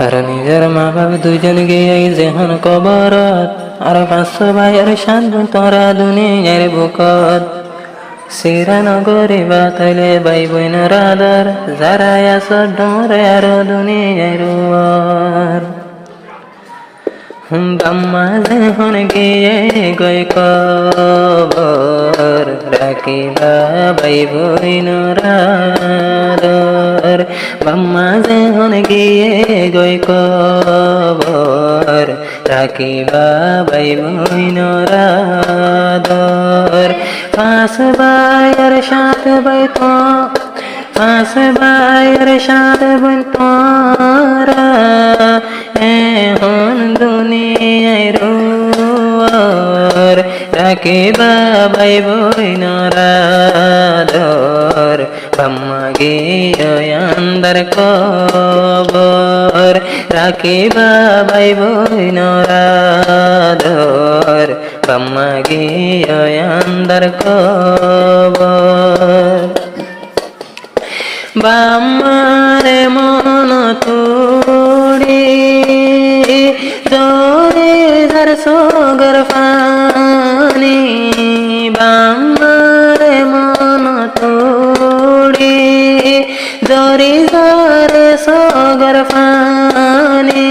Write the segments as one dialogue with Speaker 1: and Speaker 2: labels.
Speaker 1: আর নিজের মা বাপ দুজন গিয়ে যেহন কবরত, আর 500 ভাই আর 7 বোন তোরা দুনিয়ার বুকত। শ্রীরানগরে বাতাইলে ভাই বোনের আদর, যারা আছো ডোরে আর দুনিয়ার উয়ার। বাম্মা যেহন গিয়ে গই কবর, রাখিবা ভাই বোনের আদর। বাম্মা যেহন গিয়ে গই কবর, রাখিবা ভাই বোনের আদর। 5 ভাই আর 7 ভাই তো, 5 ভাই আর 7 বোন তোরা এখন দুনিয়ায় রোয়ার। রাখিবা ভাই বোনের আদর, বাম্মা গিয়ে আন্দার কবর। রাখিবা ভাই বোনের আদর, বাম্মা গিয়ে আন্দার কবর। বাম্মারে মন তোড়ে জোরে যার সগর পানি, বাম্মারে মন তোড়ে জোরে যার সগর পানি।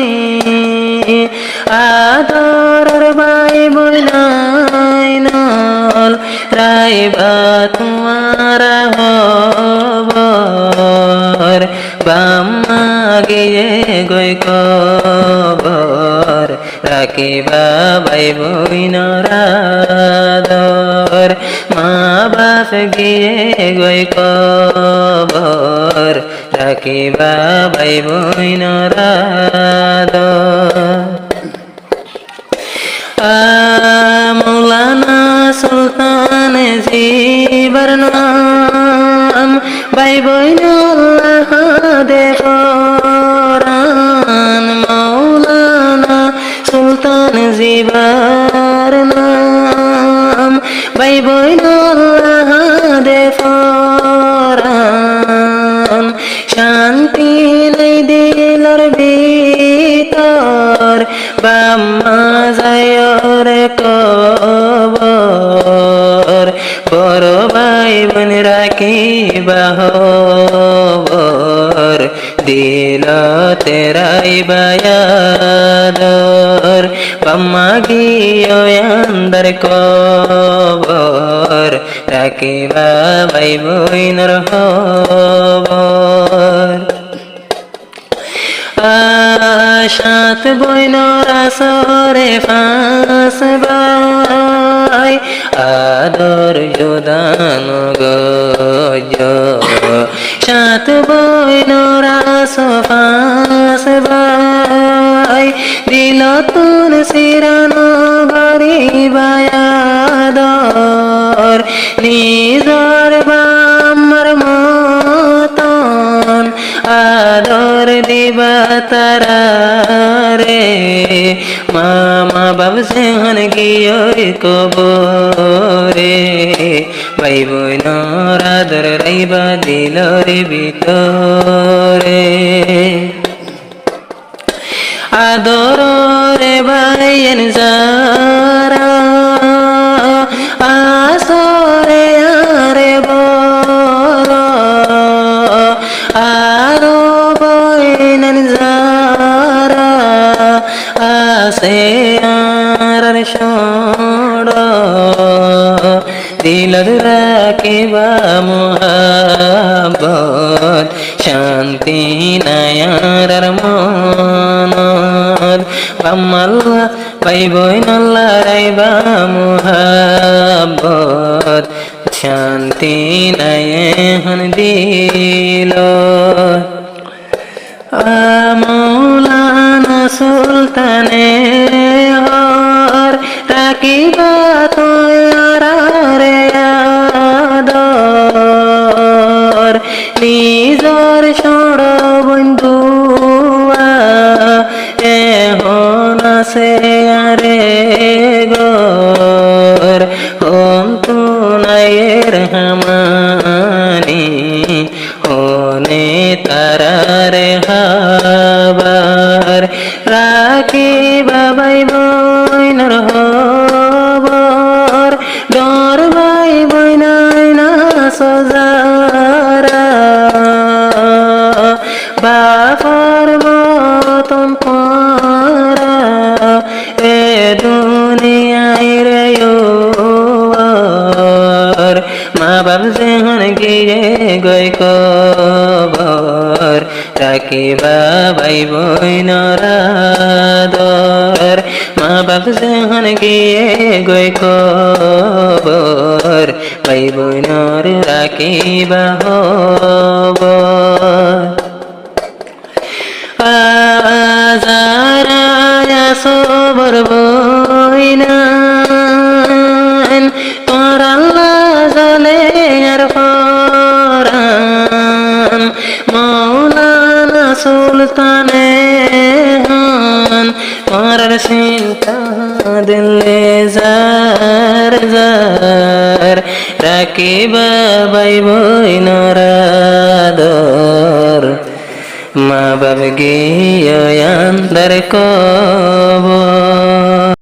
Speaker 1: আদর ভাই বোনাই নল রাইবা তোমারা হবর। বাম্মা গিয়ে গই কবর, রাখিবা ভাই বোনের আদর। মা বাপ গিয়ে গই কবর, রাখিবা ভাই বোনের আদর। মৌলানা সুলতান জিবর নাম, ভাই বোন আল্লাহ দে কোরআন। মৌলানা সুলতান জিবর নাম, ভাই বোন আল্লাহ দে কোরআন। শান্তি নাই দিলর ভিতর, বাম্মা যায় রে কবর। বড় ভাই বোন রাখিবা হবর, দিল তেরাই বায়াদর। বাম্মা গিয়ে আন্দার কবর, রাখিবা ভাই বোনের হবর। 7 বোনের আসরে 5 ভাই আদর জোদান গজ। 7 বোনের আসর 5 ভাই দিল তুন শ্রীরানগরে বায়াদর। নিজর বাম্মার মতন আদর দিবা তারা রে। মামা বাপ যেহন গিয়ে কবরে, ভাই বোনের আদর রাইবা দিলর ভিতরে। আদর রে ভাইয়েন যারা আসরে আরে বড়, আরো বইনেন যারা আসে আর ষড়। দিলর রাখিবা মোহাব্বত, শান্তি নায়ার মনত। বাম্মাল্লা ভাই বোন আল্লাহ রাইবা মোহাব্বত, শান্তি নায়হন দিল। মৌলানা সুলতানে হর, রাখিবা তোরা রে আদর। নিজর ষড় বন্ধুয়া এখন আছে আরে গর। হোম তু নায়ের হামানি, হোনে তারারে হাবা। বাবার মতন পরা এ দুনিয়ায় রে আর মা বাপ যেহন গিয়ে গই কবর রাখিবা ভাই বোনরা দর মা বাপ যেহন গিয়ে গই কবর ভাই বোনর রাখিবা হবর আজারায়া সবর বইনান তোর আল্লাহ জলে আর ফরান মৌলানা সুলতানে হান পরার চিন্তা দিলে জার জার রাখিবা ভাই বোনরা দর মা বাপ গিয়ে আন্দার কবর